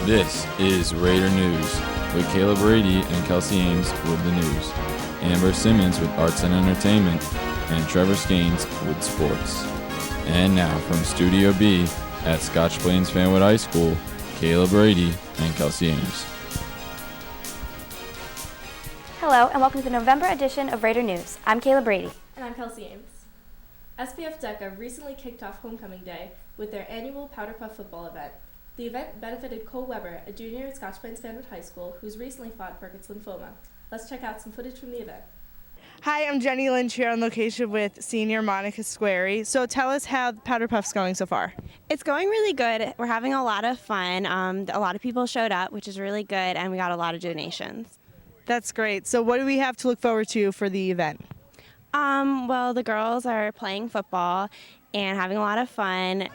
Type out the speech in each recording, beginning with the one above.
This is Raider News with Caleb Brady and Kelsey Ames with the news, Amber Simmons with arts and entertainment, and Trevor Skanes with sports. And now from Studio B at Scotch Plains Fanwood High School, Caleb Brady and Kelsey Ames. Hello and welcome to the November edition of Raider News. I'm Kayla Brady. And I'm Kelsey Ames. SPF DECA recently kicked off Homecoming Day with their annual Powder Puff football event. The event benefited Cole Weber, a junior at Scotch Plains Fanwood High School who's recently fought Burkitt's lymphoma. Let's check out some footage from the event. Hi, I'm Jenny Lynch here on location with senior Monica Squarey. So tell us how Powder Puff's going so far. It's going really good. We're having a lot of fun. A lot of people showed up, which is really good, and we got a lot of donations. That's great. So what do we have to look forward to for the event? Well, the girls are playing football and having a lot of fun.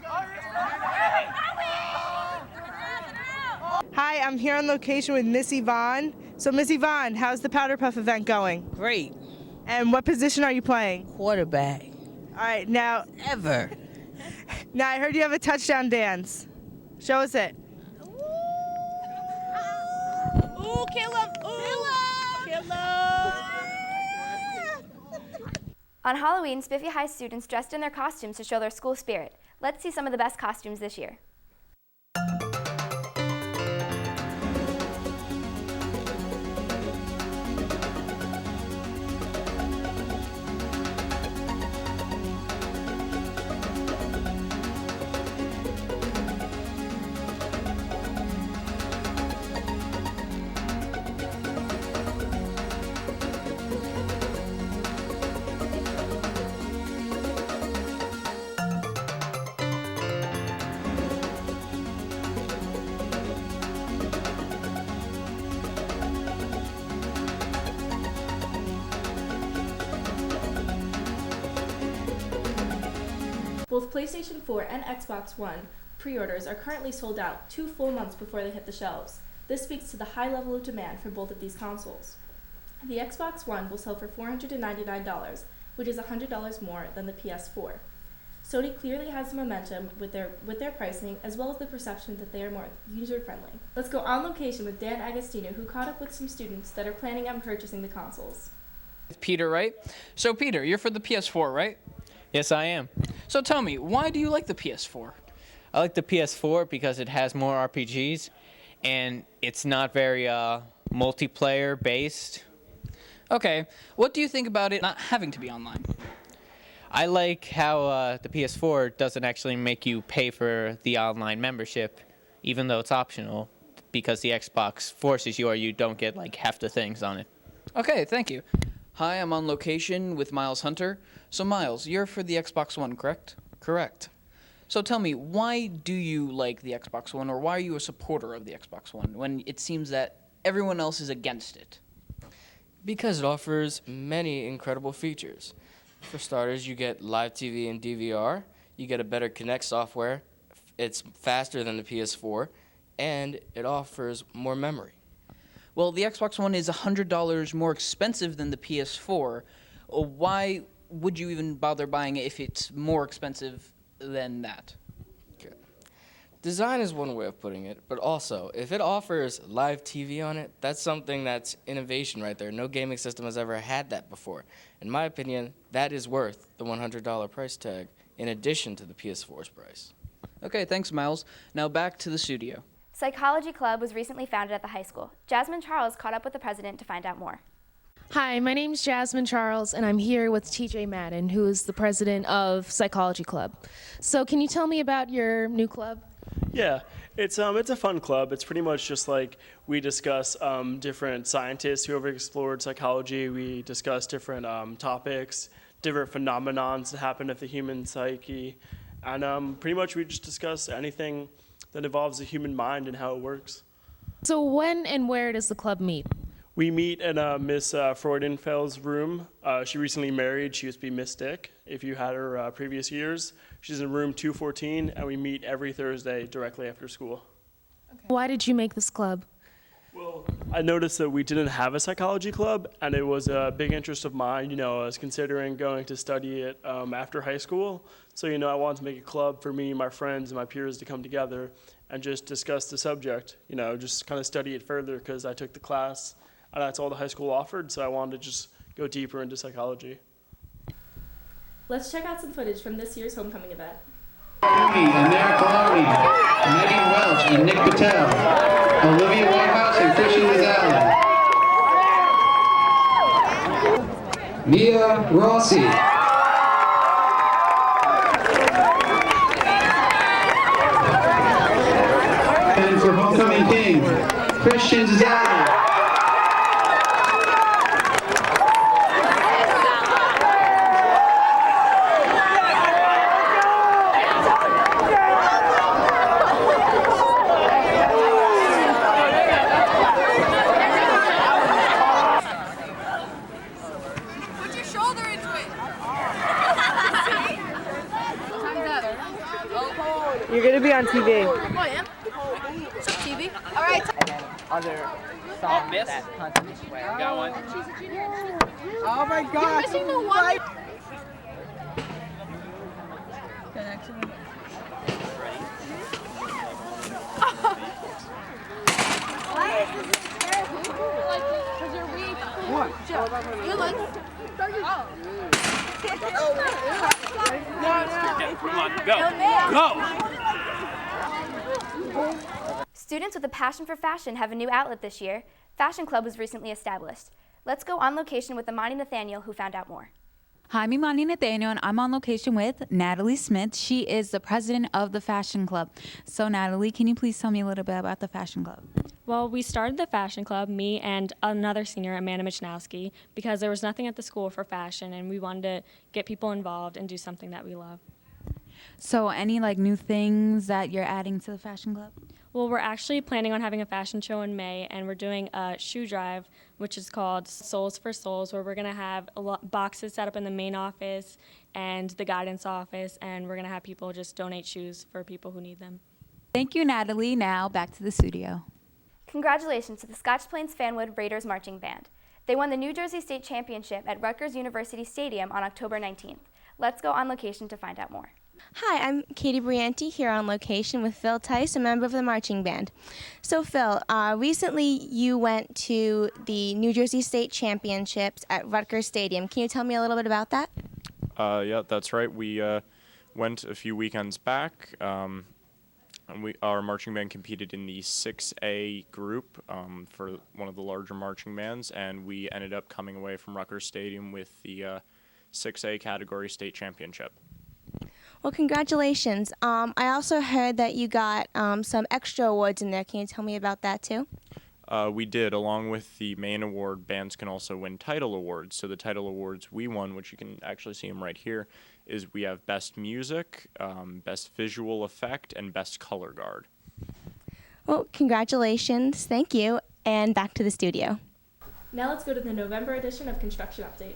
Hi, I'm here on location with Miss Yvonne. So Miss Yvonne, how's the Powder Puff event going? Great. And what position are you playing? Quarterback. All right, now I heard you have a touchdown dance. Show us it. Ooh, kill him! On Halloween, Spiffy High students dressed in their costumes to show their school spirit. Let's see some of the best costumes this year. Both PlayStation 4 and Xbox One pre-orders are currently sold out 2 full months before they hit the shelves. This speaks to the high level of demand for both of these consoles. The Xbox One will sell for $499, which is $100 more than the PS4. Sony clearly has the momentum with their pricing, as well as the perception that they are more user-friendly. Let's go on location with Dan Agostino, who caught up with some students that are planning on purchasing the consoles. Peter, right? So Peter, you're for the PS4, right? Yes, I am. So tell me, why do you like the PS4? I like the PS4 because it has more RPGs, and it's not very multiplayer based. Okay, what do you think about it not having to be online? I like how the PS4 doesn't actually make you pay for the online membership, even though it's optional, because the Xbox forces you or you don't get like half the things on it. Okay, thank you. Hi, I'm on location with Miles Hunter. So Miles, you're for the Xbox One, correct? Correct. So tell me, why do you like the Xbox One, or why are you a supporter of the Xbox One when it seems that everyone else is against it? Because it offers many incredible features. For starters, you get live TV and DVR, you get a better Kinect software, it's faster than the PS4, and it offers more memory. Well, the Xbox One is $100 more expensive than the PS4. Why would you even bother buying it if it's more expensive than that? Okay. Design is one way of putting it, but also, if it offers live TV on it, that's something that's innovation right there. No gaming system has ever had that before. In my opinion, that is worth the $100 price tag, in addition to the PS4's price. Okay, thanks, Miles. Now back to the studio. Psychology Club was recently founded at the high school. Jasmine Charles caught up with the president to find out more. Hi, my name's Jasmine Charles, and I'm here with TJ Madden, who is the president of Psychology Club. So can you tell me about your new club? Yeah, it's a fun club. It's pretty much just like we discuss different scientists who have explored psychology. We discuss different topics, different phenomenons that happen at the human psyche, and pretty much we just discuss anything that involves the human mind and how it works. So when and where does the club meet? We meet in Miss Freudenfeld's room. She recently married. She used to be Miss Dick, if you had her previous years. She's in room 214, and we meet every Thursday directly after school. Okay. Why did you make this club? Well, I noticed that we didn't have a psychology club, and it was a big interest of mine. You know, I was considering going to study it after high school. So, you know, I wanted to make a club for me, my friends, and my peers to come together and just discuss the subject. You know, just kind of study it further because I took the class, and that's all the high school offered. So I wanted to just go deeper into psychology. Let's check out some footage from this year's homecoming event. Amir Kalani, Megan Welch and Nick Patel, Olivia Whitehouse and Christian Gonzalez, Mia Rossi, and for homecoming king, Christian Gonzalez. You're gonna be on TV. Oh, yeah? TV? All right. And then other songs that constantly swear. Got one. Oh my God. You're missing the one. The next one. Why is this terrible? Like, because you're weak. What? You're like, Come on, go. Students with a passion for fashion have a new outlet this year. Fashion Club was recently established. Let's go on location with Imani Nathaniel, who found out more. Hi, I'm Imani Nathaniel, and I'm on location with Natalie Smith. She is the president of the Fashion Club. So, Natalie, can you please tell me a little bit about the Fashion Club? Well, we started the Fashion Club, me and another senior, Amanda Michnowski, because there was nothing at the school for fashion, and we wanted to get people involved and do something that we love. So, any new things that you're adding to the Fashion Club? Well, we're actually planning on having a fashion show in May, and we're doing a shoe drive, which is called Souls for Souls, where we're going to have boxes set up in the main office and the guidance office, and we're going to have people just donate shoes for people who need them. Thank you, Natalie. Now, back to the studio. Congratulations to the Scotch Plains Fanwood Raiders Marching Band. They won the New Jersey State Championship at Rutgers University Stadium on October 19th. Let's go on location to find out more. Hi, I'm Katie Brianti here on location with Phil Tice, a member of the marching band. So Phil, recently you went to the New Jersey State Championships at Rutgers Stadium. Can you tell me a little bit about that? Yeah, that's right. We went a few weekends back. And our marching band competed in the 6A group for one of the larger marching bands, and we ended up coming away from Rutgers Stadium with the 6A category state championship. Well, congratulations. I also heard that you got some extra awards in there. Can you tell me about that too? We did. Along with the main award, bands can also win title awards. So the title awards we won, which you can actually see them right here, is we have Best Music, Best Visual Effect, and Best Color Guard. Well, congratulations. Thank you. And back to the studio. Now let's go to the November edition of Construction Update.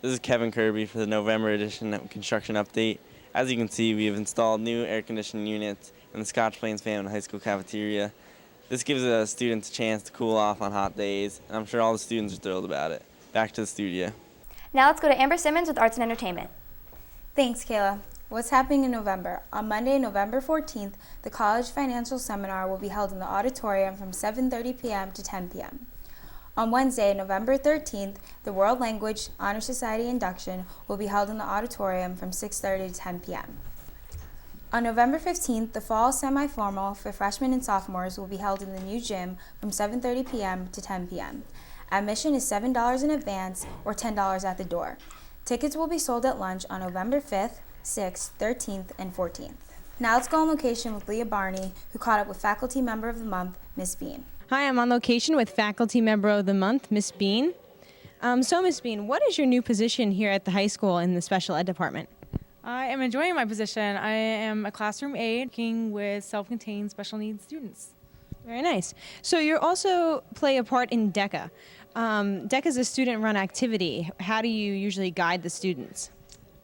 This is Kevin Kirby for the November edition of Construction Update. As you can see, we have installed new air conditioning units in the Scotch Plains Fanwood High School cafeteria. This gives students a chance to cool off on hot days, and I'm sure all the students are thrilled about it. Back to the studio. Now let's go to Amber Simmons with Arts and Entertainment. Thanks, Kayla. What's happening in November? On Monday, November 14th, the College Financial Seminar will be held in the auditorium from 7:30 p.m. to 10 p.m. On Wednesday, November 13th, the World Language Honor Society induction will be held in the auditorium from 6:30 to 10 p.m. On November 15th, the fall semi-formal for freshmen and sophomores will be held in the new gym from 7:30 p.m. to 10 p.m. Admission is $7 in advance or $10 at the door. Tickets will be sold at lunch on November 5th, 6th, 13th, and 14th. Now let's go on location with Leah Barney, who caught up with Faculty Member of the Month, Miss Bean. Hi, I'm on location with Faculty Member of the Month, Miss Bean. So, Miss Bean, what is your new position here at the high school in the special ed department? I am enjoying my position. I am a classroom aide working with self-contained special needs students. Very nice. So you also play a part in DECA. DECA is a student-run activity. How do you usually guide the students?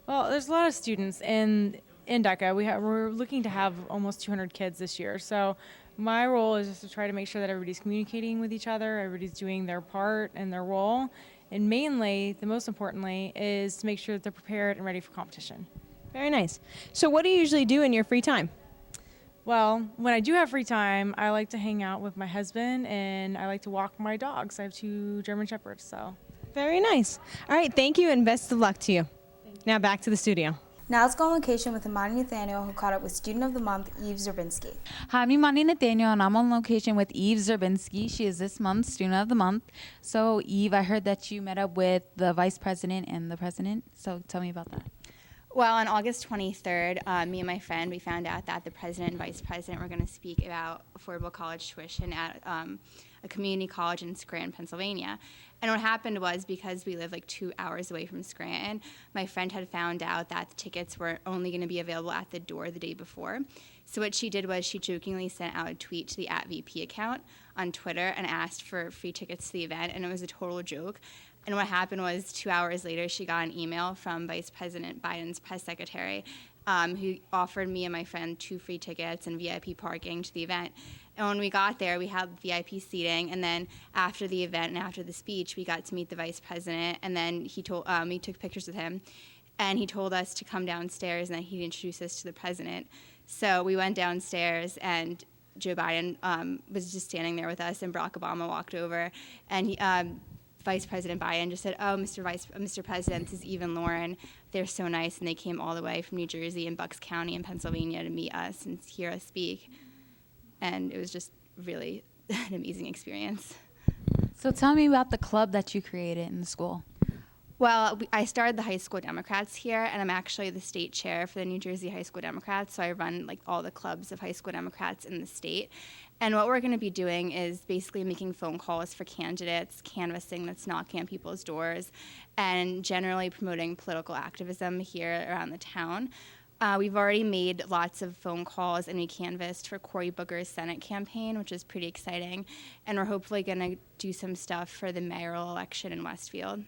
Well, there's a lot of students, and in DECA. We're looking to have almost 200 kids this year. So my role is just to try to make sure that everybody's communicating with each other, everybody's doing their part and their role. And mainly, the most importantly, is to make sure that they're prepared and ready for competition. Very nice. So what do you usually do in your free time? Well, when I do have free time, I like to hang out with my husband and I like to walk my dogs. I have 2 German Shepherds, so. Very nice. All right, thank you and best of luck to you. Now back to the studio. Now let's go on location with Imani Nathaniel, who caught up with Student of the Month, Eve Zerbinski. Hi, I'm Imani Nathaniel, and I'm on location with Eve Zerbinski. She is this month's Student of the Month. So, Eve, I heard that you met up with the Vice President and the President. So, tell me about that. Well, on August 23rd, me and my friend, we found out that the President and Vice President were going to speak about affordable college tuition at a community college in Scranton, Pennsylvania. And what happened was, because we live like 2 hours away from Scranton, my friend had found out that the tickets were only going to be available at the door the day before. So what she did was she jokingly sent out a tweet to the @VP account on Twitter and asked for free tickets to the event, and it was a total joke. And what happened was 2 hours later, she got an email from Vice President Biden's press secretary, who offered me and my friend 2 free tickets and VIP parking to the event. And when we got there, we had VIP seating, and then after the event and after the speech, we got to meet the Vice President, and then we took pictures with him, and he told us to come downstairs and that he'd introduce us to the President. So we went downstairs, and Joe Biden was just standing there with us, and Barack Obama walked over, and Vice President Biden just said, "Oh, Mr. President, this is Eve and Lauren. They're so nice," and they came all the way from New Jersey and Bucks County and Pennsylvania to meet us and hear us speak. And it was just really an amazing experience. So tell me about the club that you created in the school. Well, I started the High School Democrats here, and I'm actually the state chair for the New Jersey High School Democrats, so I run like all the clubs of high school Democrats in the state. And what we're going to be doing is basically making phone calls for candidates, canvassing that's knocking on people's doors, and generally promoting political activism here around the town. We've already made lots of phone calls, and we canvassed for Cory Booker's Senate campaign, which is pretty exciting. And we're hopefully going to do some stuff for the mayoral election in Westfield.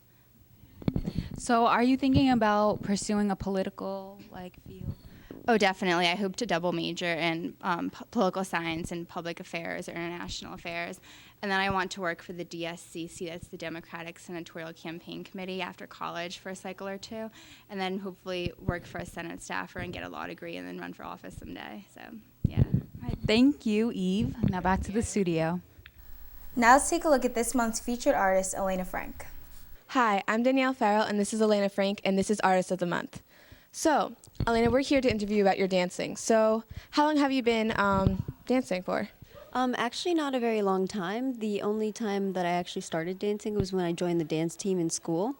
So are you thinking about pursuing a political field? Oh, definitely. I hope to double major in political science and public affairs or international affairs. And then I want to work for the DSCC, that's the Democratic Senatorial Campaign Committee, after college for a cycle or 2. And then hopefully work for a Senate staffer and get a law degree and then run for office someday. So, yeah. All right, thank you, Eve. Now back to the studio. Now let's take a look at this month's featured artist, Elena Frank. Hi, I'm Danielle Farrell, and this is Elena Frank, and this is Artist of the Month. So, Elena, we're here to interview you about your dancing. So, how long have you been dancing for? Actually, not a very long time. The only time that I actually started dancing was when I joined the dance team in school,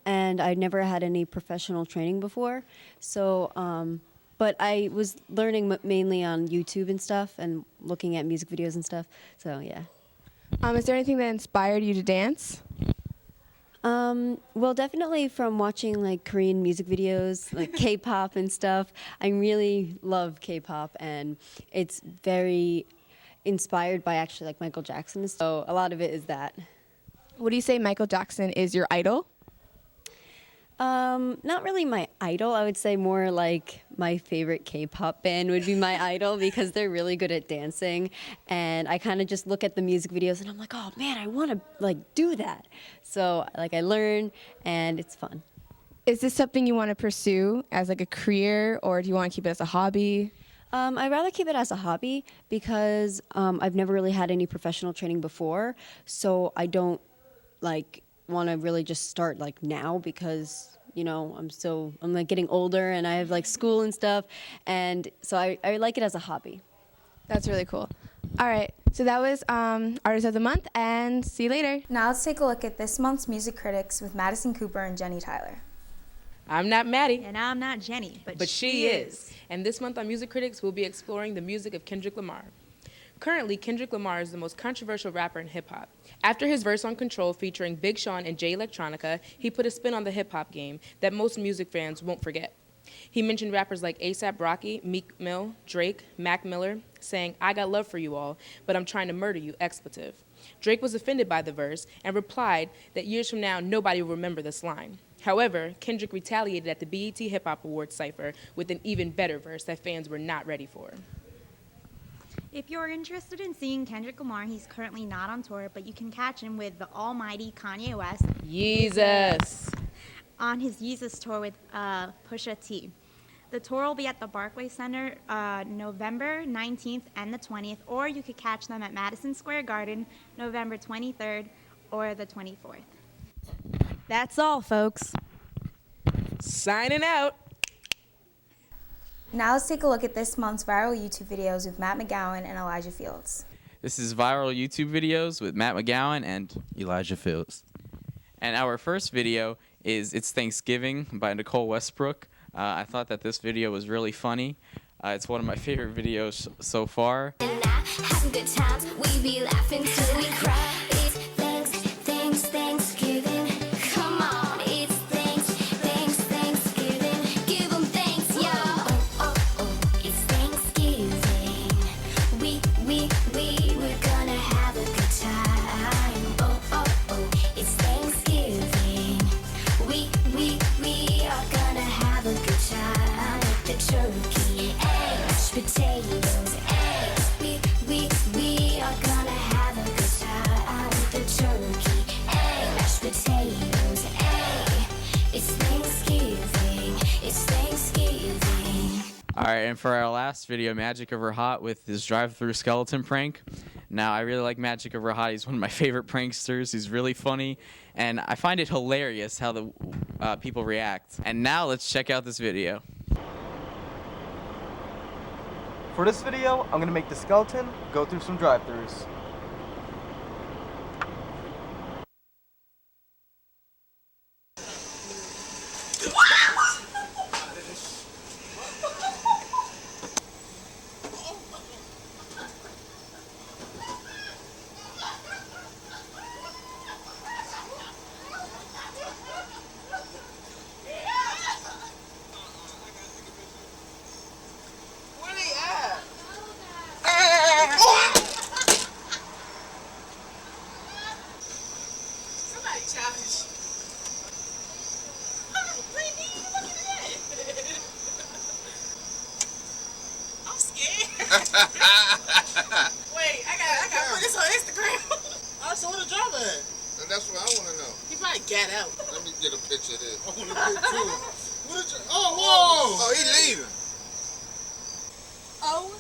and I'd never had any professional training before. So, but I was learning mainly on YouTube and stuff, and looking at music videos and stuff. So, yeah. Is there anything that inspired you to dance? Well, definitely from watching like Korean music videos, like K-pop and stuff. I really love K-pop, and it's very inspired by actually like Michael Jackson. So a lot of it is that. Would you say Michael Jackson is your idol? Not really my idol. I would say more like my favorite K-pop band would be my idol, because they're really good at dancing, and I kind of just look at the music videos and I'm like, oh man, I want to like do that. So like I learn, and it's fun. Is this something you want to pursue as like a career, or do you want to keep it as a hobby? I'd rather keep it as a hobby, because I've never really had any professional training before, so I don't like want to really just start like now, because you know I'm like getting older and I have like school and stuff, and so I like it as a hobby. That's really cool. All right, so that was Artist of the Month, and see you later. Now let's take a look at this month's music critics with Madison Cooper and Jenny Tyler. I'm not Maddie. And I'm not Jenny, but she is. And this month on Music Critics, we'll be exploring the music of Kendrick Lamar. Currently, Kendrick Lamar is the most controversial rapper in hip-hop. After his verse on Control featuring Big Sean and Jay Electronica, he put a spin on the hip-hop game that most music fans won't forget. He mentioned rappers like A$AP Rocky, Meek Mill, Drake, Mac Miller, saying, "I got love for you all, but I'm trying to murder you," expletive. Drake was offended by the verse and replied that years from now, nobody will remember this line. However, Kendrick retaliated at the BET Hip Hop Awards cipher with an even better verse that fans were not ready for. If you're interested in seeing Kendrick Lamar, he's currently not on tour, but you can catch him with the almighty Kanye West. Yeezus. On his Yeezus tour with Pusha T. The tour will be at the Barclays Center November 19th and the 20th, or you could catch them at Madison Square Garden November 23rd or the 24th. That's all, folks. Signing out. Now let's take a look at this month's viral YouTube videos with Matt McGowan and Elijah Fields. This is Viral YouTube Videos with Matt McGowan and Elijah Fields. And our first video is It's Thanksgiving by Nicole Westbrook. I thought that this video was really funny. It's one of my favorite videos so far. Having good times, we be laughing till we cry. It's Thanksgiving. Come on, it's Thanksgiving. Give them thanks, y'all. Oh, it's Thanksgiving. We're gonna have a good time. Oh, it's Thanksgiving. We are gonna have a good time with the turkey, eggs, potatoes, eggs. We are gonna have a good time with the turkey, eggs, potatoes, egg. It's Thanksgiving. It's Thanksgiving. All right, and for our last video, Magic Over Hot with his drive-through skeleton prank. Now, I really like Magic Over Hot. He's one of my favorite pranksters. He's really funny, and I find it hilarious how the people react. And now let's check out this video. For this video, I'm going to make the skeleton go through some drive-thrus. Wait, I gotta put this on Instagram. Oh, so where the driver at? And that's what I want to know. He probably got out. Let me get a picture of this. I want a picture too. What is it? Oh, whoa! Oh, he leaving. Oh.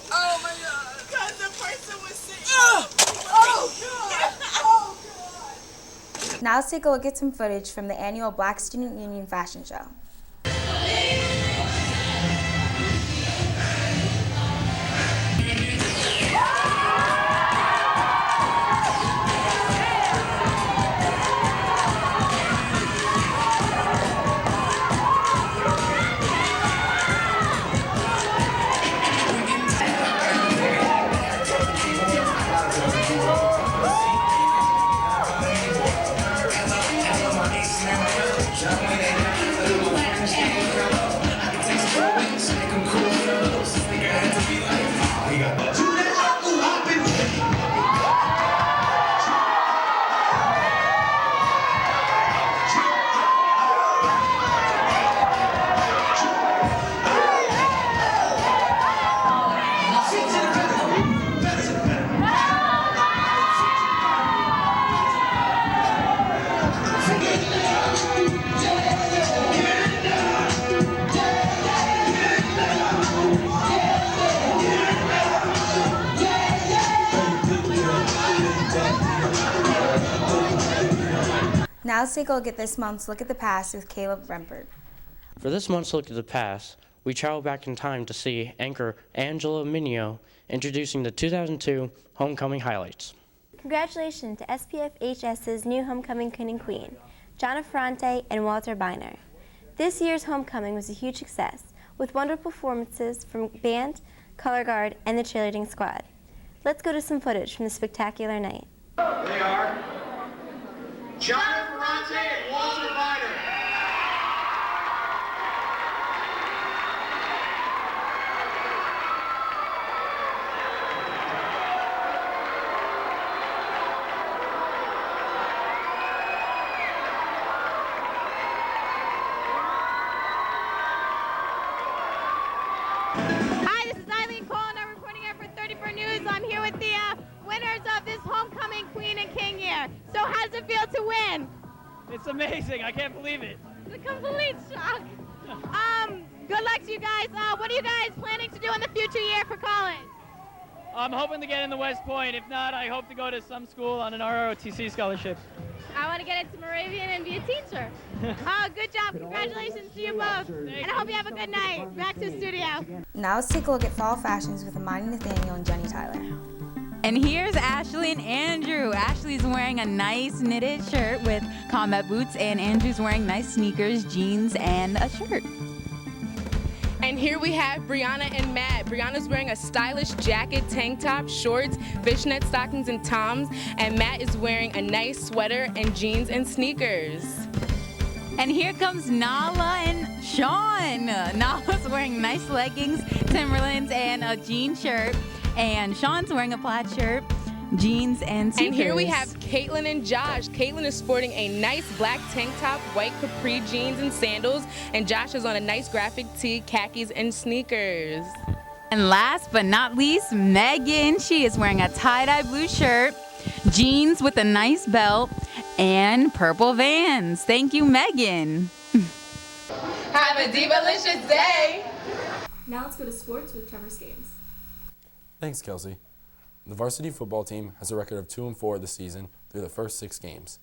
Oh my god. Because the person was sitting. Oh god. Now let's take a look at some footage from the annual Black Student Union Fashion Show. Now let's take a look at this month's Look at the Past with Caleb Rempert. For this month's Look at the Past, we travel back in time to see anchor Angela Mineo introducing the 2002 Homecoming highlights. Congratulations to SPFHS's new homecoming king and queen, Jonna Ferrante and Walter Biner. This year's homecoming was a huge success, with wonderful performances from band, color guard, and the cheerleading squad. Let's go to some footage from the spectacular night. They are John Ferrante and Walter Biner. Hi, this is Eileen Cole, and I'm reporting here for 34 News. I'm here with the winners of this homecoming Queen and King year. So how does it feel to win? It's amazing. I can't believe it. It's a complete shock. Good luck to you guys. What are you guys planning to do in the future year for college? I'm hoping to get into West Point. If not, I hope to go to some school on an ROTC scholarship. I want to get into Moravian and be a teacher. Good job. Congratulations to you both. And I hope you have a good night. Back to the studio. Now let's take a look at fall fashions with Amani Nathaniel and Jenny Tyler. And here's Ashley and Andrew. Ashley's wearing a nice knitted shirt with combat boots, and Andrew's wearing nice sneakers, jeans, and a shirt. And here we have Brianna and Matt. Brianna's wearing a stylish jacket, tank top, shorts, fishnet stockings, and Toms. And Matt is wearing a nice sweater and jeans and sneakers. And here comes Nala and Sean. Nala's wearing nice leggings, Timberlands, and a jean shirt. And Sean's wearing a plaid shirt, jeans, and sneakers. And here we have Caitlin and Josh. Caitlin is sporting a nice black tank top, white capri jeans and sandals, and Josh is on a nice graphic tee, khakis, and sneakers. And last but not least, Megan. She is wearing a tie-dye blue shirt, jeans with a nice belt, and purple Vans. Thank you, Megan. Have a delicious day. Now let's go to sports with Trevor's Games. Thanks, Kelsey. The varsity football team has a record of 2-4 this season through the first 6 games.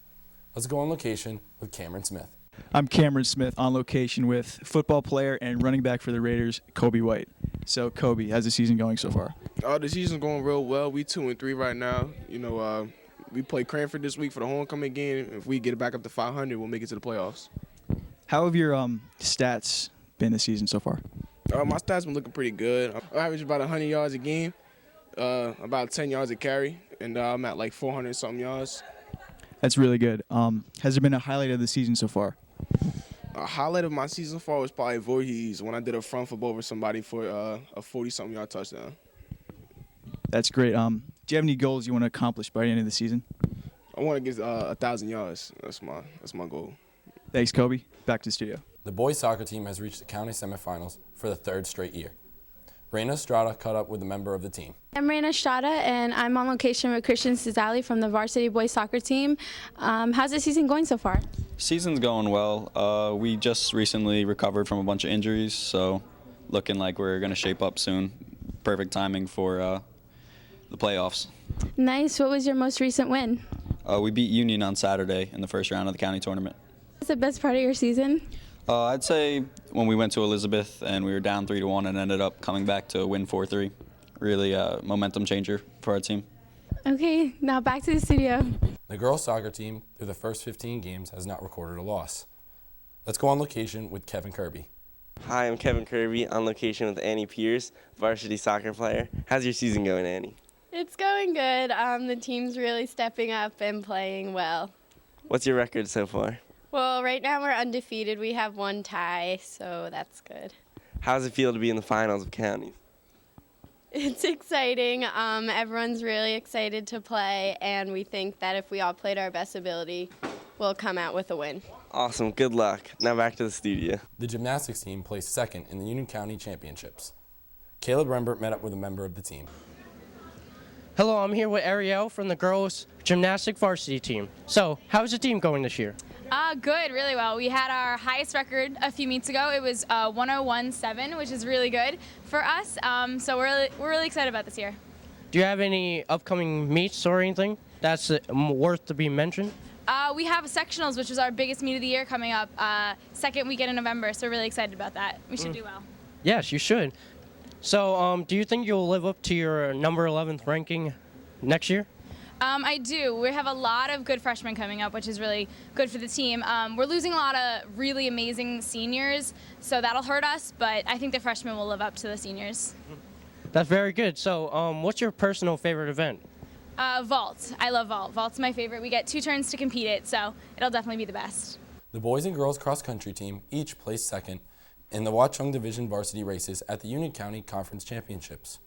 Let's go on location with Cameron Smith. I'm Cameron Smith on location with football player and running back for the Raiders, Kobe White. So, Kobe, how's the season going so far? The season's going real well. We 2-3 right now. We play Cranford this week for the homecoming game. If we get it back up to 500, we'll make it to the playoffs. How have your stats been this season so far? My stats been looking pretty good. I average about 100 yards a game. About 10 yards a carry, and I'm at like 400-something yards. That's really good. Has there been a highlight of the season so far? A highlight of my season so far was probably Voorhees when I did a front flip over somebody for a 40-something yard touchdown. That's great. Do you have any goals you want to accomplish by the end of the season? I want to get 1,000 yards. That's my goal. Thanks, Kobe. Back to the studio. The boys soccer team has reached the county semifinals for the 3rd straight year. Reina Estrada caught up with a member of the team. I'm Reina Estrada, and I'm on location with Christian Cesali from the varsity boys soccer team. How's the season going so far? Season's going well. We just recently recovered from a bunch of injuries, so looking like we're going to shape up soon. Perfect timing for the playoffs. Nice. What was your most recent win? We beat Union on Saturday in the first round of the county tournament. What's the best part of your season? I'd say when we went to Elizabeth and we were down 3-1 and ended up coming back to win 4-3. Really a momentum changer for our team. Okay, now back to the studio. The girls soccer team, through the first 15 games, has not recorded a loss. Let's go on location with Kevin Kirby. Hi, I'm Kevin Kirby on location with Annie Pierce, varsity soccer player. How's your season going, Annie? It's going good. The team's really stepping up and playing well. What's your record so far? Well, right now we're undefeated. We have 1 tie, so that's good. How does it feel to be in the finals of counties? It's exciting. Everyone's really excited to play, and we think that if we all played our best ability, we'll come out with a win. Awesome. Good luck. Now back to the studio. The gymnastics team placed 2nd in the Union County Championships. Caleb Rembert met up with a member of the team. Hello, I'm here with Ariel from the girls gymnastic varsity team. So, how's the team going this year? Good, really well. We had our highest record a few meets ago. It was 101.7, which is really good for us. So we're really excited about this year. Do you have any upcoming meets or anything that's worth to be mentioned? We have sectionals, which is our biggest meet of the year, coming up 2nd weekend in November. So we're really excited about that. We should do well. Yes, you should. So, do you think you'll live up to your number 11th ranking next year? I do. We have a lot of good freshmen coming up, which is really good for the team. We're losing a lot of really amazing seniors, so that'll hurt us, but I think the freshmen will live up to the seniors. That's very good. So, what's your personal favorite event? Vault. I love vault. Vault's my favorite. We get 2 turns to compete it, so it'll definitely be the best. The boys and girls cross country team each placed second in the Watchung Division varsity races at the Union County Conference Championships.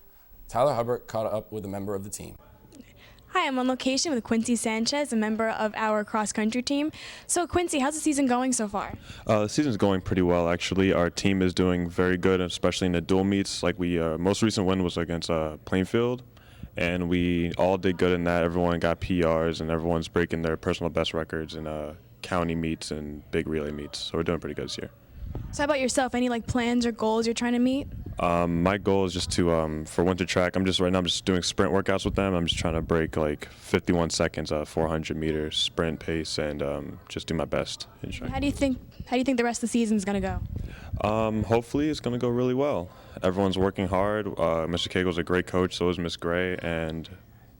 Tyler Hubbard caught up with a member of the team. Hi, I'm on location with Quincy Sanchez, a member of our cross-country team. So, Quincy, how's the season going so far? The season's going pretty well, actually. Our team is doing very good, especially in the dual meets. Like most recent win was against Plainfield, and we all did good in that. Everyone got PRs, and everyone's breaking their personal best records in county meets and big relay meets. So we're doing pretty good this year. So, how about yourself? Any plans or goals you're trying to meet? My goal is just to for winter track. Right now I'm just doing sprint workouts with them. I'm just trying to break 51 seconds 400 meters sprint pace and just do my best. How do you think the rest of the season's gonna go? Hopefully it's gonna go really well. Everyone's working hard. Mr. Cagle's a great coach, so is Miss Gray, and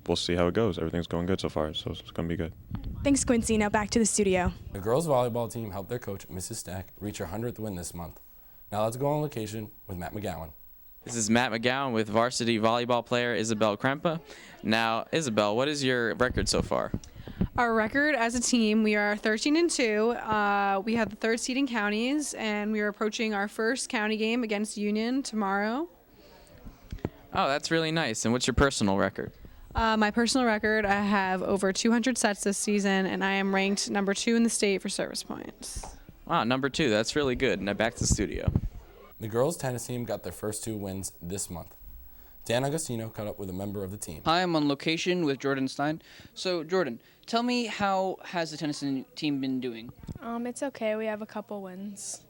we'll see how it goes. Everything's going good so far, so it's gonna be good. Thanks, Quincy. Now back to the studio. The girls volleyball team helped their coach, Mrs. Stack, reach her 100th win this month. Now let's go on location with Matt McGowan. This is Matt McGowan with varsity volleyball player Isabel Krempa. Now, Isabel, what is your record so far? Our record as a team, we are 13-2. We have the 3rd seed in counties, and we are approaching our first county game against Union tomorrow. Oh, that's really nice. And what's your personal record? My personal record, I have over 200 sets this season, and I am ranked number 2 in the state for service points. Wow, number 2. That's really good. Now back to the studio. The girls' tennis team got their first 2 wins this month. Dan Agostino caught up with a member of the team. Hi, I'm on location with Jordan Stein. So, Jordan, tell me, how has the tennis team been doing? It's okay. We have a couple wins.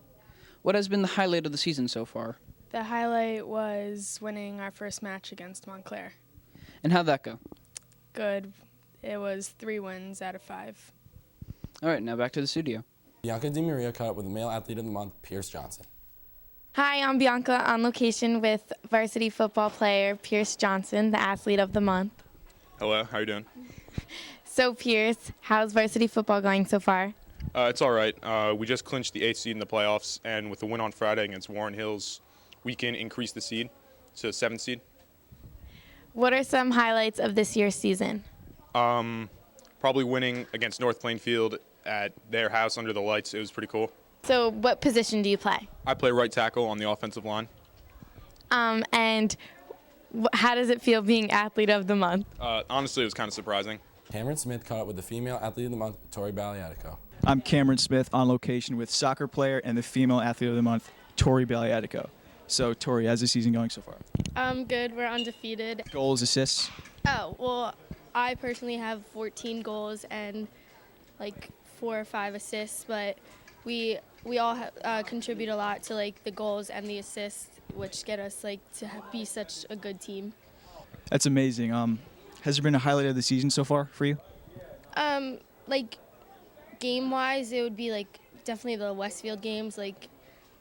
What has been the highlight of the season so far? The highlight was winning our first match against Montclair. And how'd that go? Good. It was 3 wins out of 5. All right, now back to the studio. Bianca DiMaria caught up with the male athlete of the month, Pierce Johnson. Hi, I'm Bianca on location with varsity football player Pierce Johnson, the athlete of the month. Hello, how are you doing? So, Pierce, how's varsity football going so far? It's all right. We just clinched the 8th seed in the playoffs, and with the win on Friday against Warren Hills, we can increase the seed to 7th seed. What are some highlights of this year's season? Probably winning against North Plainfield at their house under the lights. It was pretty cool. So what position do you play? I play right tackle on the offensive line. And how does it feel being athlete of the month? Honestly, it was kind of surprising. Cameron Smith caught up with the female athlete of the month, Tori Baliatico. I'm Cameron Smith on location with soccer player and the female athlete of the month, Tori Baliatico. So, Tori, how's the season going so far? Good. We're undefeated. Goals, assists? Oh, well, I personally have 14 goals and 4 or 5 assists, but we all contribute a lot to the goals and the assists, which get us to be such a good team. That's amazing. Has there been a highlight of the season so far for you? Game-wise, it would be definitely the Westfield games,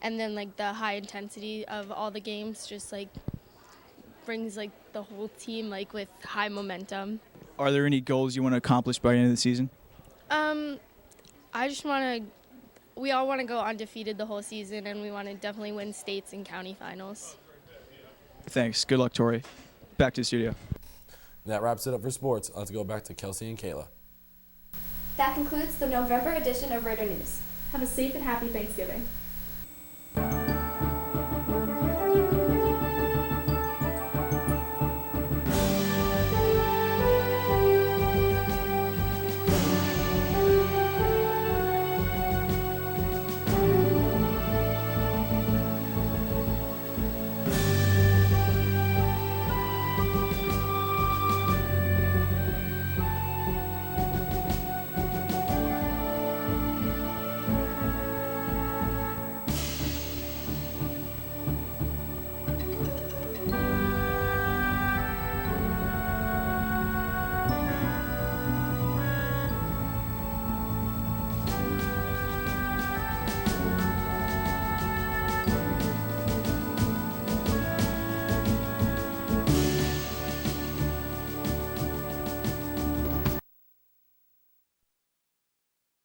and then the high intensity of all the games just brings the whole team with high momentum. Are there any goals you want to accomplish by the end of the season? I just we all want to go undefeated the whole season, and we want to definitely win states and county finals. Thanks. Good luck, Tori. Back to the studio. That wraps it up for sports. Let's go back to Kelsey and Kayla. That concludes the November edition of Raider News. Have a safe and happy Thanksgiving.